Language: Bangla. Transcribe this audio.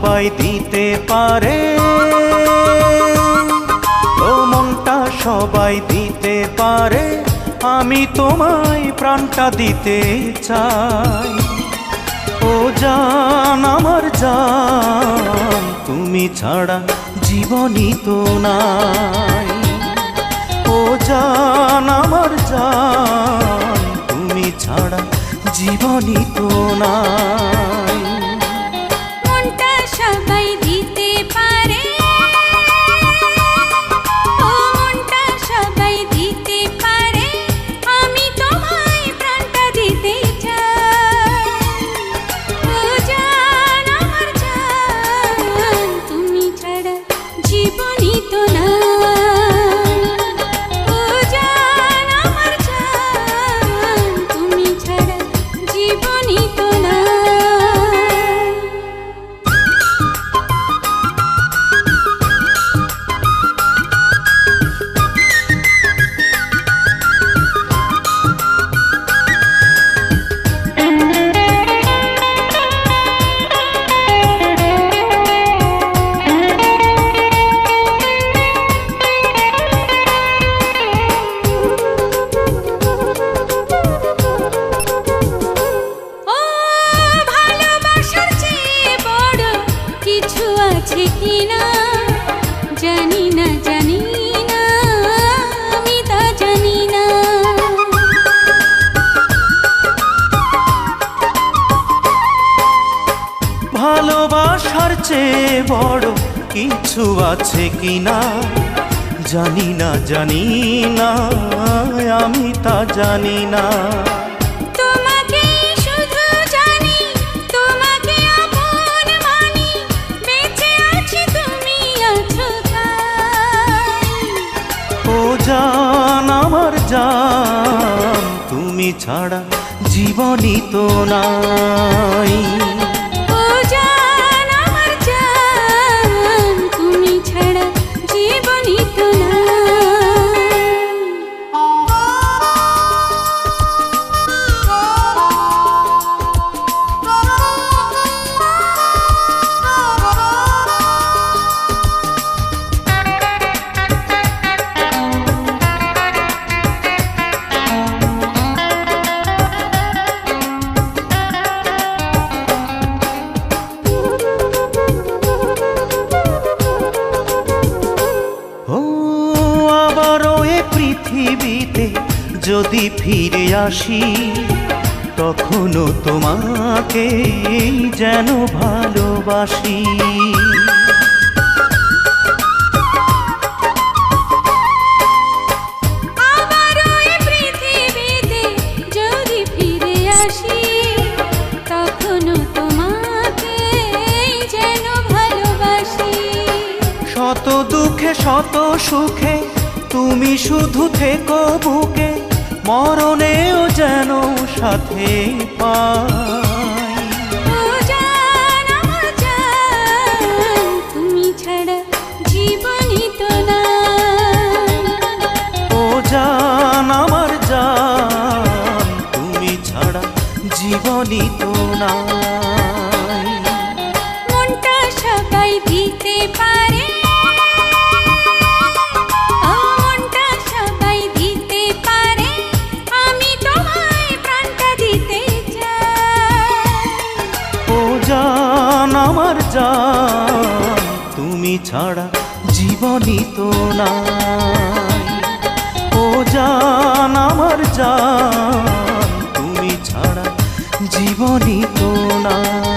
সবাই দিতে পারে, ও মনটা সবাই দিতে পারে, আমি তোমায় প্রাণটা দিতে চাই। ও জান আমার জান, তুমি ছাড়া জীবনই তো নাই। ও জান আমার জান, তুমি ছাড়া জীবনই তো নাই। মনটা সবাই দিতে পারে, ও মনটা সবাই দিতে পারে, আমি তোমায় প্রাণটা দিতে চাই। ও জান আমার জান, তুমি ছাড়া জীবনই তো নাই। ও জান আমার জান, তুমি ছাড়া জীবনই তো নাই। ও ভালোবাসার চেয়ে বড় কিছু আছে কিনা জানি না, জানি না, আমি তা জানি না। ভালোবাসার চেয়ে বড় কিছু আছে কিনা জানি না, জানি না, আমি তা জানি না। তোমাকে শুধু জানি, তোমাকে আপন মানি, বেঁচে আছি তুমি আছো তাই। ও জান আমার জান, তুমি ছাড়া জীবনই তো নাই। ও জান আমার জান, তুমি ছাড়া জীবনই তো নাই। ও আবারও এ পৃথিবীতে যদি ফিরে আসি, তখনও তোমাকে যেন ভালোবাসি। আবারও এই পৃথিবীতে যদি ফিরে আসি, তখনও তোমাকে যেন ভালোবাসি। শত দুঃখে শত সুখে তুমি শুধু থেকো বুকে, মরণেও যেন সাথে পাই। ও জান আমার জান, তুমি ছাড়া জীবনই তো নাই। ও জান আমার জান, তুমি ছাড়া জীবনই তো নাই। মনটা সবাই দিতে পারে, ও মনটা সবাই দিতে পারে, আমি তোমায় প্রাণটা দিতে চাই। ও জান আমার জান, তুমি ছাড়া জীবনই তো নাই। ও জান আমার জান, তুমি ছাড়া জীবনই তো নাই।